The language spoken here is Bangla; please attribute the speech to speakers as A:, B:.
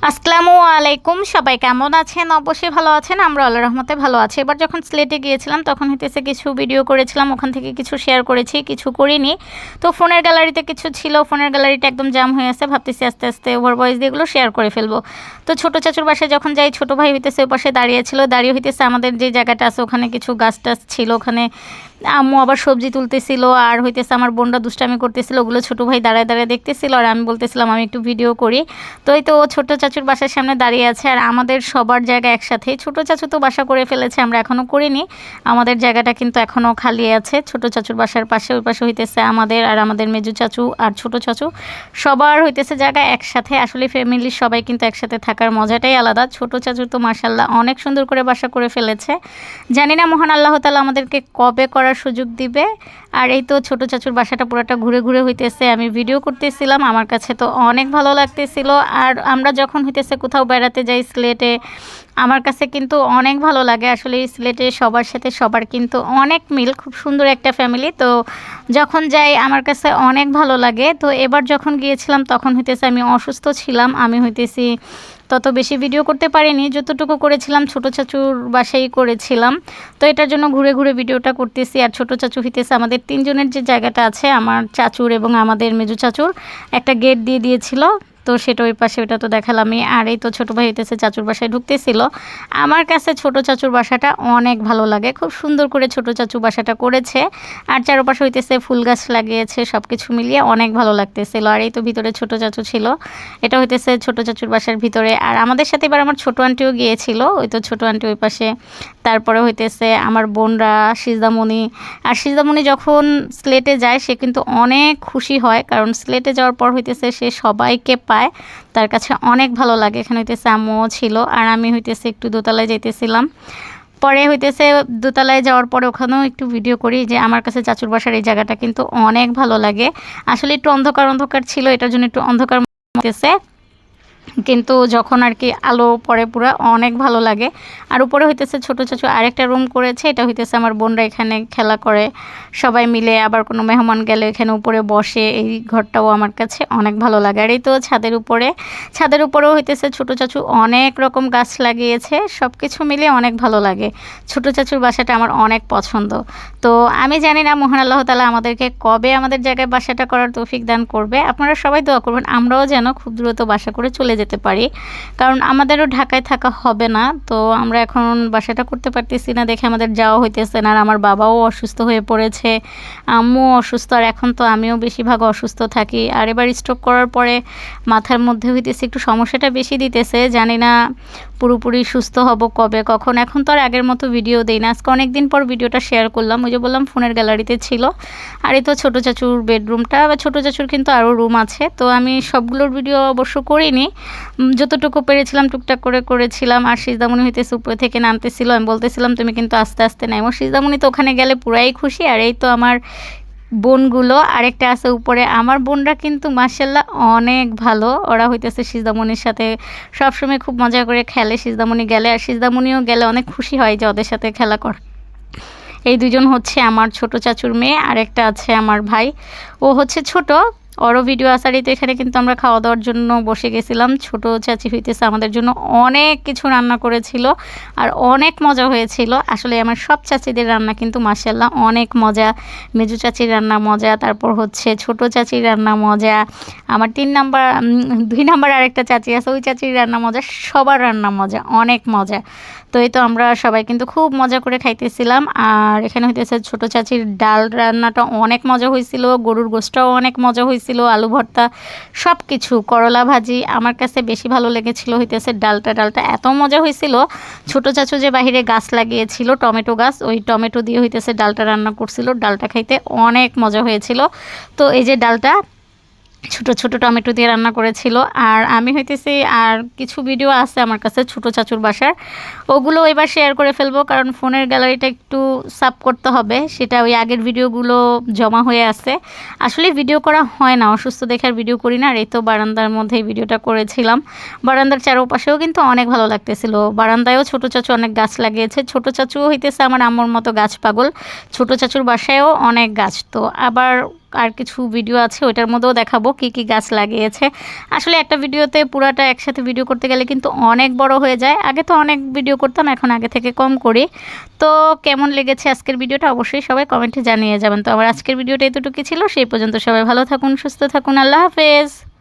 A: আসসালামু আলাইকুম, সবাই কেমন আছেন? অবশ্যই ভালো আছেন। আমরা আল্লাহর রহমতে ভালো আছি। এবার যখন সিলেটে গিয়েছিলাম তখন হইতেছে কিছু ভিডিও করেছিলাম, ওখান থেকে কিছু শেয়ার করেছি, কিছু করিনি। তো ফোনের গ্যালারিতে কিছু ছিল, ফোনের গ্যালারিটা একদম জাম হয়ে আছে, ভাবতেছি আস্তে আস্তে ওভার ভয়েস দিয়ে এগুলো শেয়ার করে ফেলবো। তো ছোটো চাচুর বাসায় যখন যাই, ছোটো ভাই হইতেছে ওই পাশে দাঁড়িয়েছিল, দাঁড়িয়ে হইতেছে আমাদের যে জায়গাটা আছে ওখানে কিছু গাছ টাছ ছিল, ওখানে আম্মু আবার সবজি তুলতেছিল, আর হইতেছে আমার বোনরা দুষ্টামি করতেছিল, ওগুলো ছোটো ভাই দাঁড়ায় দাঁড়ায় দেখতেছিল, আর আমি বলতেছিলাম আমি একটু ভিডিও করি। তো এই তো ও ছোটো চাচুর বাসার সামনে দাঁড়িয়ে আছে, আর আমাদের সবার জায়গা একসাথেই। ছোটো চাচু তো বাসা করে ফেলেছে, আমরা এখনও করিনি। আমাদের জায়গাটা কিন্তু এখনও খালি আছে ছোটো চাচুর বাসার পাশে। ওই পাশে হইতেছে আমাদের, আর আমাদের মেজু চাচু আর ছোটো চাচু সবার হইতেছে জায়গা একসাথে। আসলে ফ্যামিলির সবাই কিন্তু একসাথে থাকার মজাটাই আলাদা। ছোটো চাচু তো মাশাল্লাহ অনেক সুন্দর করে বাসা করে ফেলেছে। জানি না মহান আল্লাহ তাআলা আমাদেরকে কবে করার সুযোগ দিবে। আর এই তো ছোটো চাচুর বাসাটা পুরোটা ঘুরে ঘুরে হইতেছে, আমি ভিডিও করতেছিলাম, আমার কাছে তো অনেক ভালো লাগতেছিল। আর আমরা যখন হইতেছে কোথাও বেড়াতে যাই সিলেটে, আমার কাছে কিন্তু অনেক ভালো লাগে। আসলে এই সিলেটে সবার সাথে সবার কিন্তু অনেক মিল, খুব সুন্দর একটা ফ্যামিলি। তো যখন যাই আমার কাছে অনেক ভালো লাগে। তো এবার যখন গিয়েছিলাম তখন হইতেছে আমি অসুস্থ ছিলাম, আমি হইতেছি তত বেশি ভিডিও করতে পারিনি, যতটুকু করেছিলাম ছোটো চাচুর বাসায় করেছিলাম। তো এটার জন্য ঘুরে ঘুরে ভিডিওটা করতেছি। আর ছোটো চাচু হইতেছে আমাদের তিনজনের যে জায়গাটা আছে, আমার চাচুর এবং আমাদের মেজু চাচুর একটা গেট দিয়ে দিয়েছিল, তো সেটা ওই পাশে, ওটা তো দেখালামই। আর এই তো ছোটো ভাই হইতেছে চাচুর বাসায় ঢুকতেছিল। আমার কাছে ছোটো চাচুর বাসাটা অনেক ভালো লাগে, খুব সুন্দর করে ছোটো চাচু বাসাটা করেছে। আর চারপাশে হইতেছে ফুল গাছ লাগিয়েছে, সব কিছু মিলিয়ে অনেক ভালো লাগতেছিল। আর এই তো ভিতরে ছোটো চাচু ছিল, এটা হইতেছে ছোটো চাচুর বাসার ভিতরে। আর আমাদের সাথে এবার আমার ছোটো আন্টিও গিয়েছিল, ওই তো ছোটো আন্টি ওই পাশে। তারপরে হইতেছে আমার বোনরা, সিজদামণি। আর সিজদামণি যখন সিলেটে যায় সে কিন্তু অনেক খুশি হয়, কারণ সিলেটে যাওয়ার পর হইতেছে সে সবাইকে পায়, তার কাছে অনেক ভালো লাগে। এখানে হইতেছে আম্মুও ছিল, আর আমি হইতেছে একটু দোতলায় যাইতেছিলাম। পরে হইতেছে দোতলায় যাওয়ার পরে ওখানেও একটু ভিডিও করি, যে আমার কাছে চাচুর বাসার এই জায়গাটা কিন্তু অনেক ভালো লাগে। আসলে একটু অন্ধকার অন্ধকার ছিল, এটার জন্য একটু অন্ধকার হইতেছে, কিন্তু যখন আর কি আলো পড়ে পুরো অনেক ভালো লাগে। আর উপরে হইতেছে ছোটো চাচু আরেকটা রুম করেছে, এটা হইতেছে আমার বোনরা এখানে খেলা করে সবাই মিলে, আবার কোনো মেহমান গেলে এখানে উপরে বসে। এই ঘরটাও আমার কাছে অনেক ভালো লাগে। আর এই তো ছাদের উপরেও হইতেছে ছোটো চাচু অনেক রকম গাছ লাগিয়েছে, সব কিছু মিলে অনেক ভালো লাগে। ছোটো চাচুর বাসাটা আমার অনেক পছন্দ। তো আমি জানি না মহান আল্লাহ তাআলা আমাদেরকে কবে আমাদের জায়গায় বাসাটা করার তৌফিক দান করবে। আপনারা সবাই দোয়া করবেন আমরাও যেন খুব দ্রুত বাসা করে চলে যেতে পারি, কারণ আমাদেরও ঢাকায় থাকা হবে না। তো আমরা এখন বাসাটা করতে পারতেছি না দেখে আমাদের যাওয়া হইতেছে না। আর আমার বাবাও অসুস্থ হয়ে পড়েছে, আম্মু অসুস্থ, আর এখন তো আমিও বেশিরভাগ অসুস্থ থাকি। আর এবার স্ট্রোক করার পরে মাথার মধ্যে হইতেছে একটু সমস্যাটা বেশি দিতেছে, জানি না পুরোপুরি সুস্থ হব কবে কখন। এখন তো আর আগের মতো ভিডিও দেই না, আজকে অনেক দিন পর ভিডিওটা শেয়ার করলাম, ওই যে বললাম ফোনের গ্যালারিতে ছিল। আর এই তো ছোটো চাচুর বেডরুমটা, বা ছোটো চাচুর কিন্তু আরও রুম আছে, তো আমি সবগুলোর ভিডিও অবশ্য করিনি, যতটুকু পেরেছিলাম টুকটাক করে করেছিলাম। আর সিজদামণি হইতেছে উপরে থেকে নামতেছিল, আমি বলতেছিলাম তুমি কিন্তু আস্তে আস্তে নামো। সিজদামণি তো ওখানে গেলে পুরাই খুশি। আর এই তো আমার বোনগুলো আরেকটা আছে উপরে, আমার বোনরা কিন্তু মাশাল্লাহ অনেক ভালো, ওরা হইতেছে সিজদামণির সাথে সবসময় খুব মজা করে খেলে। সিজদামণি গেলে আর সিজদামণিও গেলে অনেক খুশি হয় যে ওদের সাথে খেলা কর। এই দুজন হচ্ছে আমার ছোটো চাচুর মেয়ে, আর একটা আছে আমার ভাই, ও হচ্ছে ছোট, ওরও ভিডিও আসারই। তো এখানে কিন্তু আমরা খাওয়া দাওয়ার জন্য বসে গেছিলাম। ছোটো চাচি হইতেছে আমাদের জন্য অনেক কিছু রান্না করেছিল, আর অনেক মজা হয়েছিল। আসলে আমার সব চাচিদের রান্না কিন্তু মাশাল্লাহ অনেক মজা। মেজু চাচির রান্না মজা, তারপর হচ্ছে ছোটো চাচির রান্না মজা, আমার 2 নাম্বার আরেকটা চাচি আছে, ওই চাচির রান্না মজা, সবার রান্না মজা, অনেক মজা। তো এই তো আমরা সবাই কিন্তু খুব মজা করে খাইতেছিলাম। আর এখানে হইতেছে ছোটো চাচির ডাল রান্নাটা অনেক মজা হয়েছিল, গরুর গোশটাও অনেক মজা হয়েছিল, আলু ভর্তা, সব কিছু, করলা ভাজি। আমার কাছে বেশি ভালো লেগেছিল হইতেছে ডালটা এত মজা হয়েছিল। ছোটো চাচু যে বাহিরে গাছ লাগিয়েছিল টমেটো গাছ, ওই টমেটো দিয়ে হইতেছে ডালটা রান্না করছিল, ডালটা খাইতে অনেক মজা হয়েছিল। তো এই যে ডালটা ছোট ছোট টমেটো দিয়ে রান্না করেছিল। আর আমি হইতেছি আর কিছু ভিডিও আছে আমার কাছে ছোটো চাচুর বাসার, ওগুলো এবার শেয়ার করে ফেলবো, কারণ ফোনের গ্যালারিটা একটু সাফ করতে হবে, সেটা ওই আগের ভিডিওগুলো জমা হয়ে আছে। আসলে ভিডিও করা হয় না, অসুস্থ দেখে আর ভিডিও করি না। আর এই তো বারান্দার মধ্যে এই ভিডিওটা করেছিলাম, বারান্দার চারপাশেও কিন্তু অনেক ভালো লাগতেছিল। বারান্দায়ও ছোটো চাচু অনেক গাছ লাগিয়েছে, ছোটো চাচুও হইতেছে আমার আম্মুর মতো গাছ পাগল, ছোটো চাচুর বাসায়ও অনেক গাছ। তো আবার আর কিছু ভিডিও আছে, ওইটার মধ্যেও দেখাবো কি কি গাছ লাগিয়েছে। আসলে একটা ভিডিওতে পুরাটা একসাথে ভিডিও করতে গেলে কিন্তু অনেক বড় হয়ে যায়। আগে তো অনেক ভিডিও করতাম, এখন আগে থেকে কম করি। তো কেমন লেগেছে আজকের ভিডিওটা অবশ্যই সবাই কমেন্টে জানিয়ে যাবেন। তো আমার আজকের ভিডিওটা এতটুকু ছিল, সেই পর্যন্ত সবাই ভালো থাকুন, সুস্থ থাকুন, আল্লাহ হাফেজ।